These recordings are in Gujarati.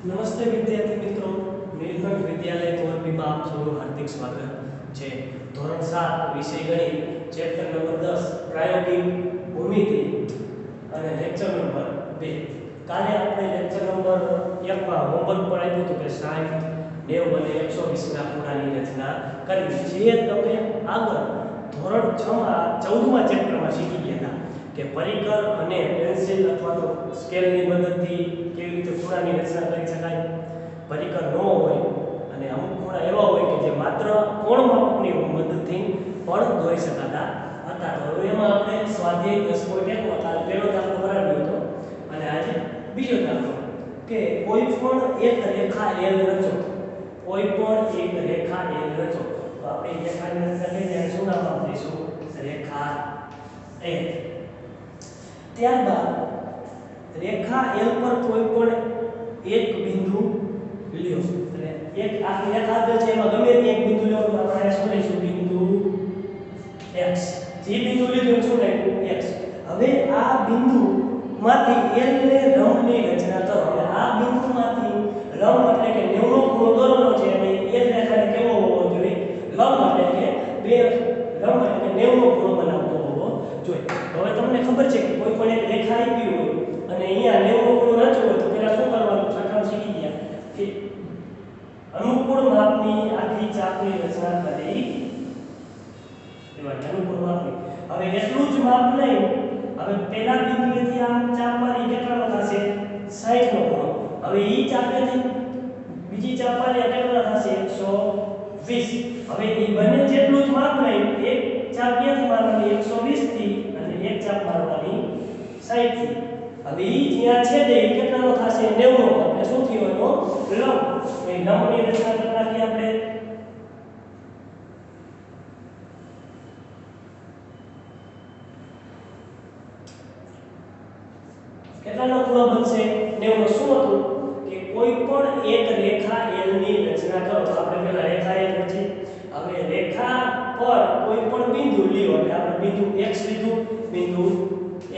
નમસ્તે વિદ્યાર્થી મિત્રો, નીલકંઠ વિદ્યાલય ધોરણ બીમાં આપ સૌનું હાર્દિક સ્વાગત છે. ધોરણ 7 વિષય ગણિત ચેપ્ટર નંબર 10 પ્રાયોગિક ભૂમિતિ અને લેક્ચર નંબર 2. કાલે આપણે લેક્ચર નંબર 1 માં હોમવર્ક પણ આપ્યું હતું કે 60, 90 અને 120 ના ખૂણાની રચના કરવી. જે તમે આગળ ધોરણ 6 માં 14મા ચેપ્ટરમાં શીખી ગયા હતા કે પરિકર અને પેન્સિલ અથવા તો સ્કેલની મદદથી કેવી રીતે ખૂણાની રચના કરી શકાય. પરિકર ન હોય અને અમુક ખૂણા એવા હોય કે જે માત્ર કોણ માપકની મદદથી પણ દોરી શકાતા હતા. તો હવે એમાં આપણે સ્વાધ્યાય 10.1 માં કાલે પહેલો દાખલો કરાવ્યો હતો અને આજે બીજો દાખલો કે કોઈ પણ એક રેખા L રચો. કોઈ પણ એક રેખા L રચો. તો આપણે રેખાની રચના કરી ત્યારે શું નામ આપીશું? રેખા L. ત્યારબાદ રેખા L પર કોઈ પણ એક બિંદુ લ્યો. એટલે એક આખી રેખા આપેલ છે એમાં ગમે તે એક બિંદુ લો તો આપણે શું લઈશું? બિંદુ x. જે બિંદુ લીધું શું લખ્યું? x. હવે આ બિંદુમાંથી L ને લંબની રચના કરો. હવે આ બિંદુમાંથી લંબ એટલે કે 90 નો ખૂણો દોરવાનો છે અને L રેખાને કેવો હોવો જોઈએ? લંબ એટલે કે બે લંબ એટલે 90 નો ખૂણો બનાવતો હોવો જોઈએ. હવે તમને ખબર છે કે કોઈ પણ એક રેખા આપી હોય અને અહીંયા 90 નો ખૂણો રચવો હોય તો પહેલા શું કરવાનું? છઠ્ઠામાં શીખી ગયા કે અનુકૂળ માપની આખી ચાપની રચના કરી દેવાની. અનુકૂળ માપની. હવે એટલું જ માપ લઈ હવે પહેલા બિંદુએથી આ ચાપ મારી કેટલાનો થશે? 60 નો ખૂણો. હવે ઈ ચાપેથી બીજી ચાપ મારી કેટલા થશે? 120. હવે ઈ બંને જેટલું જ માપ લઈ એક ચાપ ક્યાંથી મારવાની? 120 થી અને એક ચાપ મારવાની 60 થી. હવે ઈ જ્યાં છેદે ઈ કેટલાનો થશે? 90 નો. એટલે શું થયું? એનો લંબ. એ લંબની રચના કરી નાખી આપણે. કેટલાનો ખૂણો બનશે? 90 નો. શું હતું કે કોઈ પણ એક રેખા L ની રચના કરો. તો આપણે પહેલા રેખા L રચી. હવે રેખા પર કોઈ પણ બિંદુ લ્યો. એટલે આપણે બિંદુ x લીધું. બિંદુ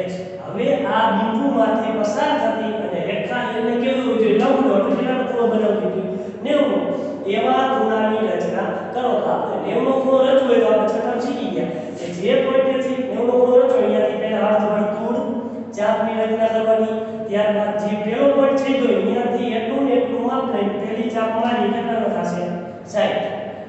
x. હવે આ બિંદુમાંથી પસાર થતી અને રેખા L ને કેવું હોય છે? લંબ નો. એટલે કેટલાનો ખૂણો બનાવી દીધું? 90. એવા ખૂણાની રચના કરો. તો આપણે 90 નો ખૂણો રચવો હોય તો આપણે છઠ્ઠામાં શીખી ગયા કે જે પોઈન્ટથી 90 નો ખૂણો રચવો અહીંયાથી પહેલા અર્ધવર્તુળ ચાપની રચના કરવાની. ત્યારબાદ જે પહેલો પોઈન્ટ છે તો અહીંયાથી એટલું ને એટલું માપ લઈને પહેલી ચાપ મારી કેટલાનો થશે? 60.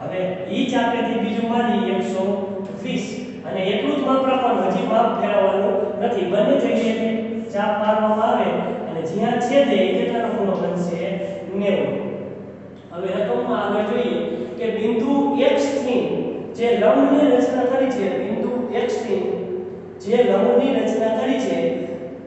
હવે ઈ ચાપેથી બીજું મારી 120 અને એટલું જ માપ રાખવાનું. હજી માપ ફેરવવાનું નથી. બંને જગ્યાએ ચાપ મારવામાં આવે અને જ્યાં છેદે એ કેટલાનો ખૂણો બનશે? 90. હવે રકમમાં આગળ જોઈએ કે બિંદુ x થી જે લંબની રચના કરી છે, બિંદુ x થી જે લંબની રચના કરી છે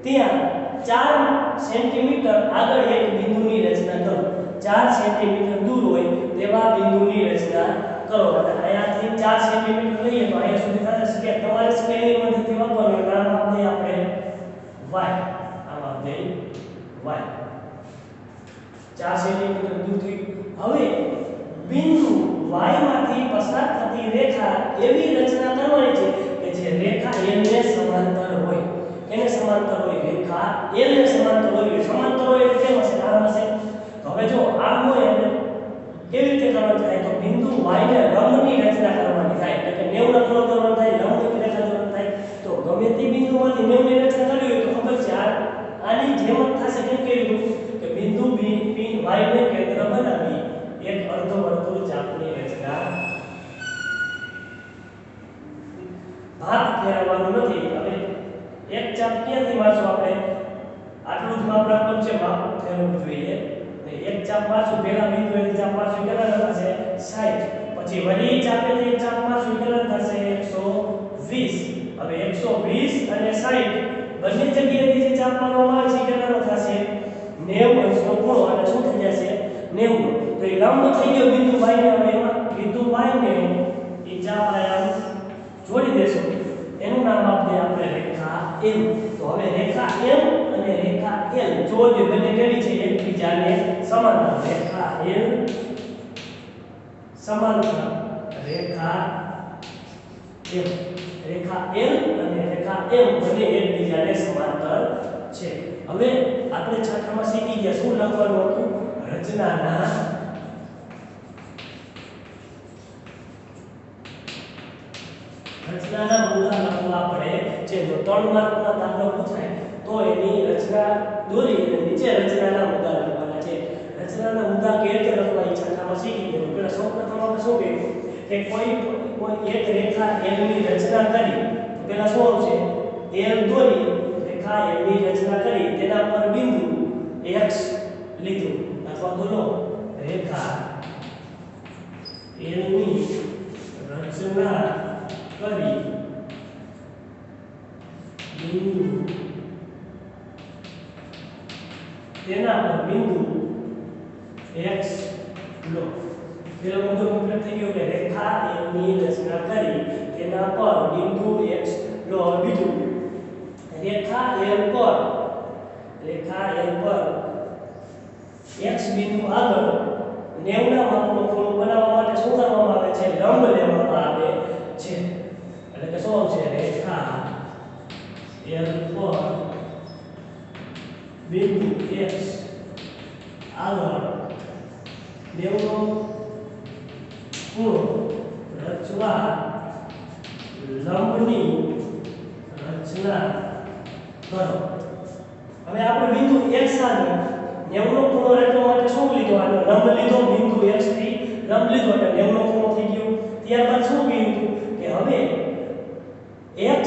ત્યાં 4 સેન્ટીમીટર આગળ એક બિંદુની રચના કરો. 4 સેન્ટીમીટર દૂર હોય તેવા બિંદુની રચના કરો. અને અહીંયાથી 4 સેન્ટીમીટર લઈએ તો અહીંયા સુધી થશે કે તમારે સ્કેલની મદદથી વાપરવાનું. નામ આપીએ આપણે y. આમ આપીએ y. 4 સેન્ટીમીટર દૂરથી. હવે બિંદુ y માંથી પસાર થતી રેખા એવી રચના કરવાની છે કે જે રેખા L ને સમાંતર હોય. એને સમાંતર હોય. રેખા L ને સમાંતર હોય. સમાંતર હોય એટલે કેમ હશે? આમ હશે. તો હવે જો આમ હોય એટલે કેવી રીતે કરવાનું થાય? તો બિંદુ y ને લંબની રચના કરવાની થાય. એટલે કે 90 નો ખૂણો કરવાનો થાય, લંબની રેખા દોરવાની થાય. તો ગમે તે બિંદુમાંથી 90 ની રચના કરવી હોય તો ખબર છે આની જેમ જ થશે. કેમ કેવું કે બિંદુ y ને કેન્દ્ર બનાવી એક અર્ધવર્તુળ ચાપની રચના. ભાગ ફેરવવાનું નથી. હવે એક ચાપ ક્યાંથી મારશું આપણે? આટલું જ માપ રાખવાનું છે. માપ ફેરવવું જોઈએ. અને એક ચાપ મારશું પહેલા બિંદુએથી ચાપ મારશું કેટલા થશે? 60. પછી વળી ચાપેથી એક ચાપ મારશું કેટલા થશે? 120. હવે 120 અને 60 બંને જગ્યાએથી જે ચાપ મારવામાં આવે છે કેટલાનો થશે? 90 નો ખૂણો. અને શું થઈ જશે? 90. તો એ લંબ થઈ ગયો બિંદુ y ને. હવે એમાં બિંદુ y ને એ ચાપ આયા જોડી દેશું. એનું નામ આપીએ આપણે રેખા M. તો હવે રેખા M અને રેખા L જોડે બંને કેવી છે? એકબીજાને સમાંતર. રેખા L સમાંતર રેખા M. રેખા L અને રેખા M બંને એકબીજાને સમાંતર છે. હવે આપણે છઠ્ઠામાં શીખી ગયા શું લખવાનું હતું? રચનાના મુદ્દા લખવા પડે છે. જો 3 માર્કનો દાખલો પૂછાય તો એની રચના દોરી અને નીચે રચનાના મુદ્દા લખવાના છે. રચનાના મુદ્દા કેવી રીતે લખવા એ છઠ્ઠામાં શીખી ગયા. પહેલા સૌપ્રથમ આપણે શું કહ્યું કે કોઈ એક રેખા L ની રચના કરી તો પહેલા શું આવશે L દોરી રેખા L ની રચના કરી તેના પર બિંદુ x લીધું અથવા તો લો રેખા L ની રચના કરી બિંદુ તેના પર બિંદુ x લો. પેલો મુદ્દો કમ્પ્લીટ થઈ ગયો કે રેખા L ની રચના કરી તેના પર બિંદુ x લો. બીજું રેખા L પર x બિંદુ આગળ 90 ના માપનો ખૂણો બનાવવા માટે શું કરવામાં આવે છે લંબ લેવામાં આવે છે. એટલે કે શું આવશે રેખા L પર બિંદુ x આગળ 90 નો ખૂણો રચવા લંબની રચના કરો. હવે આપણે બિંદુ x સાથે 90 નો ખૂણો રચવા માટે શું લીધો આનો લંબ લીધો બિંદુ x થી લંબ લીધો એટલે 90 નો ખૂણો થઈ ગયો. ત્યારબાદ શું કીધું કે હવે x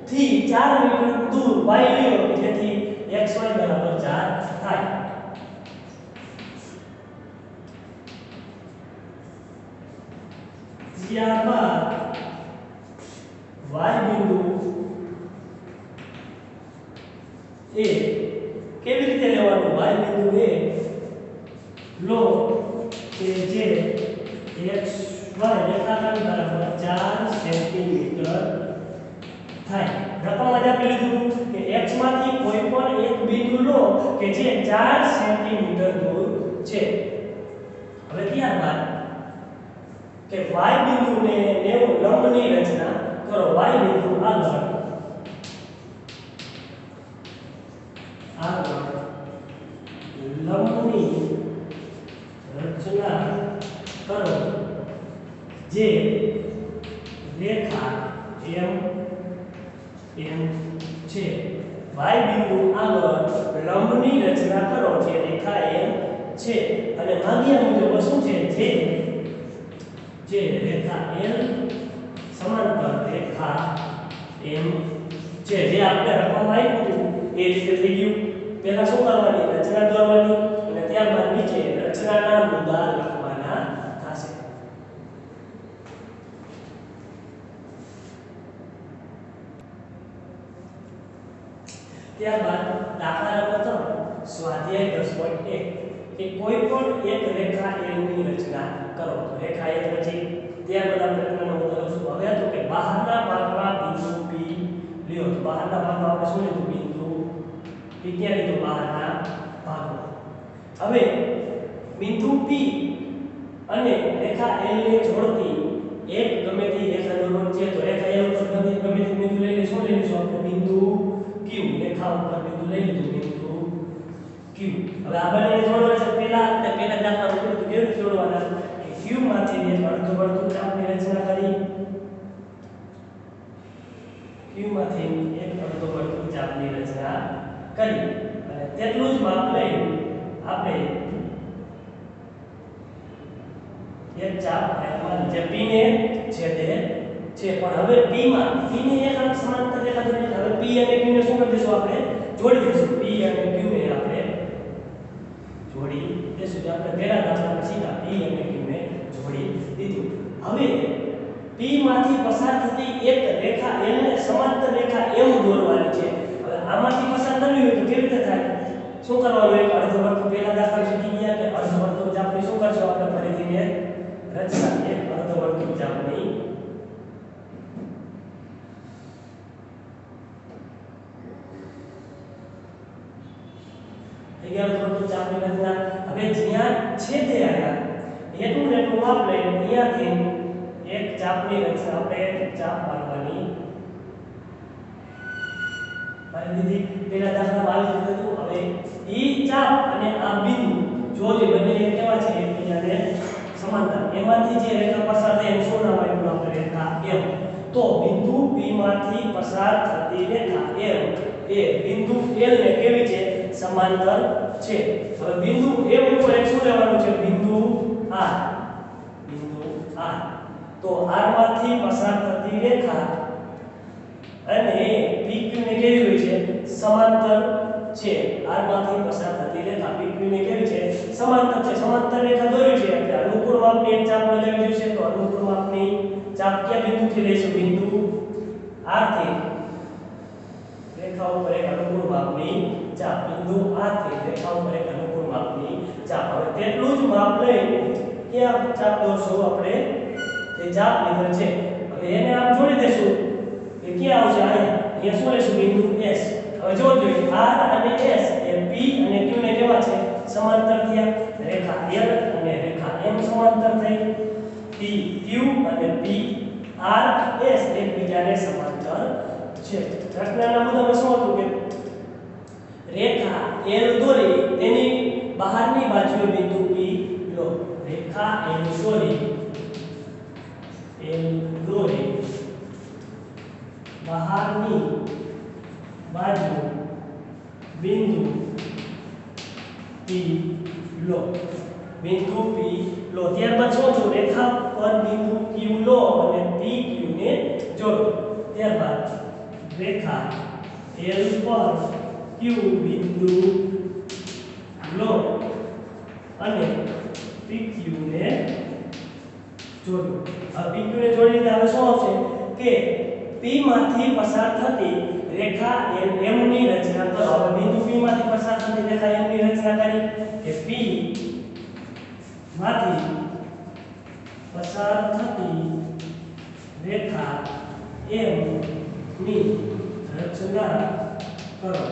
થી 4 મીટર દૂર y લ્યો કે જેથી xy બરાબર 4 થાય. ત્યારબાદ y બિંદુ એ કેવી રીતે લેવાનું y બિંદુ એ લો કે જે xy રેખાખંડ બરાબર 4 સેન્ટીમીટર થાય. રકમમાં જ આપી લીધું કે x માંથી કોઈ પણ એક બિંદુ લો કે જે 4 સેન્ટીમીટર દૂર છે. હવે ત્યારબાદ કે y બિંદુને 90 લંબની રચના કરો. y બિંદુ આગળ લંબની રચના કરો જે રેખા m છે. y બિંદુ આગળ લંબની રચના કરો જે રેખા m છે અને માંગ્યા મુજબ શું છે જે રેખા l સમાંતર રેખા m છે. જે આપણે રકમ આપ્યું એ રીતે થઈ ગયું. પહેલા શું કરવાની રચના દોરવાની અને ત્યારબાદ નીચે રચનાના મુદ્દા લખવાના થશે. ત્યારબાદ દાખલા નંબર 3 સ્વાધ્યાય 10.1 કે કોઈ પણ એક રેખા L ની રચના કરો. તો રેખા L પછી ત્યારબાદ આપણે રચનાનો મુદ્દો લખશું. હવે તો કે બહારના ભાગમાં બિંદુ P લ્યો. તો બહારના ભાગમાં આપણે શું લીધું બિંદુ P ક્યાં લીધું બહારના ભાગમાં. હવે બિંદુ P અને રેખા L ને જોડતી એક ગમે તે રેખા દોરવાની છે. તો રેખા L ઉપર ગમે તે બિંદુ લઈ લેશું. લઈ લેશું આપણે બિંદુ Q. રેખા ઉપર બિંદુ લઈ લીધું બિંદુ Q. હવે આ બંનેને જોડવા છે. પહેલા દાખલા ઉપર કેવી રીતે જોડવાના કે Q માંથી એક અર્ધવર્તુળ ચાપની રચના કરી. Q માંથી એક અર્ધવર્તુળ ચાપની રચના કરી અને તેટલું જ માપ લઈ આપણે એક ચાપ આમાં જે P ને છેદે છે. પણ હવે P ને એક અંક સમાંતર રેખા દોરી. હવે P અને Q ને શું કરી દઈશું આપણે જોડી દઈશું. P અને Q ને આપણે જોડી દઈશું. આપણે પહેલા દાખલામાં સીધા P અને Q ને જોડી દીધું. હવે P માંથી પસાર થતી એક રેખા L ને સમાંતર રેખા M દોરવાની છે. હવે આમાંથી પસાર કરવી હોય તો કેવી રીતે થાય શું કરવાનું એક અર્ધવર્તુળ પહેલા દાખલા શીખી ગયા કે અર્ધવર્તુળ ચાપની શું કરશું આપણે ફરીથી ને રચના એક અર્ધવર્તુળ ચાપની અર્ધવર્તુળ ચાપની રચના. હવે જ્યાં છેદે આયા એટલું માપ લઈને અહીંયાથી એક ચાપની રચના આપણે ચાપ પાડવાની મારી દીધી. પહેલા દાખલામાં આવી રીતે હતું. હવે ઈ ચાપ અને આ બિંદુ જો જોડી બંને કેવા છે એકબીજાને સમાંતર એમાંથી જે રેખા પસાર થાય એનું શું નામ આપ્યું આપણે રેખા M તો બિંદુ P માંથી પસાર થતી રેખા M એ બિંદુ L ને કેવી છે સમાંતર છે હવે બિંદુ M ઉપર એક શું લેવાનું છે બિંદુ R તો R માંથી પસાર થતી રેખા અને PQ ને કેવી હોય છે સમાંતર છે R માંથી પસાર થતી રેખા PQ ને કેવી છે સમાંતર છે સમાંતર રેખા દોરી છે એટલે અનુકૂળ માપની એક ચાપ લગાવી જોઈશે તો અનુકૂળ માપની ચાપ કયા બિંદુથી લઈશું બિંદુ R થી રેખા ઉપર એક અનુકૂળ માપની ચાપ બિંદુ R થી રેખા ઉપર એક અનુકૂળ માપની ચાપ હવે તેટલું જ માપ લઈને ક્યાં ચાપ દોરશું આપણે તે ચાપ લીધેલ છે હવે એને આમ જોડી દેશું કે ક્યાં આવશે અહીંયા શું લેશું બિંદુ S હવે જો જોઈએ R અને S એ P અને Q ને કેવા છે સમાંતર થયા રેખા L અને રેખા M સમાંતર થઈ PQ અને PR S એકબીજાને સમાંતર છે રચનાના મુદ્દામાં શું હતું કે રેખા L દોરી તેની બહારની બાજુએ બિંદુ P લો રેખા L દોરી બહારની બાજુ બિંદુ P લો ત્યારબાદ શું છું રેખા પર બિંદુ Q લો અને PQ ને જોડો ત્યારબાદ રેખા L પર Q બિંદુ લો અને PQ ને જોડો હવે PQ ને જોડીને હવે શું આવશે કે P માંથી પસાર થતી રેખા M ની રચના કરો હવે બિંદુ P માંથી પસાર થતી રેખા M ની રચના કરી કે P માંથી પસાર થતી રેખા M ની રચના કરો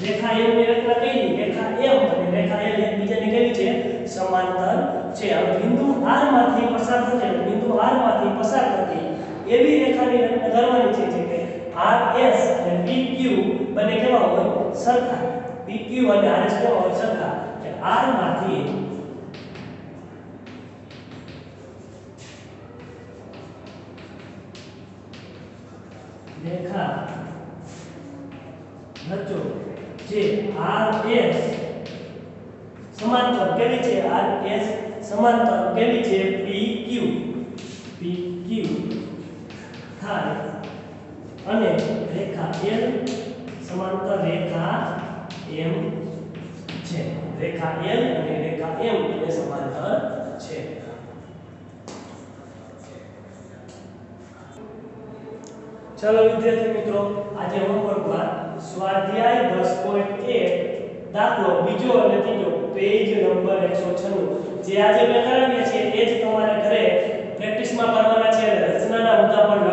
રેખા M ની રચના કરી રેખા M અને રેખા L એકબીજાને કેવી છે સમાંતર છે હવે બિંદુ R માંથી પસાર થતી એવી રેખાની રચના કરવાની છે જે કે RS અને PQ બંને કેવા હોય સરખા PQ અને RS કેવા હોય સરખા કે R માંથી રેખા રચો જે RS સમાંતર કેવી છે RS સમાંતર કેવી છે PQ થાય અને રેખા L સમાંતર રેખા M છે રેખા L અને રેખા M એ સમાંતર છે ચાલો વિદ્યાર્થી મિત્રો આજે હોમવર્કમાં સ્વાધ્યાય 10.1 દાખલો બીજો અને ત્રીજો પેજ નંબર 196 જે આજે મેં કરાવ્યા છે એ જ તમારે ઘરે પ્રેક્ટિસમાં કરવાના છે અને રચનાના મુદ્દા પણ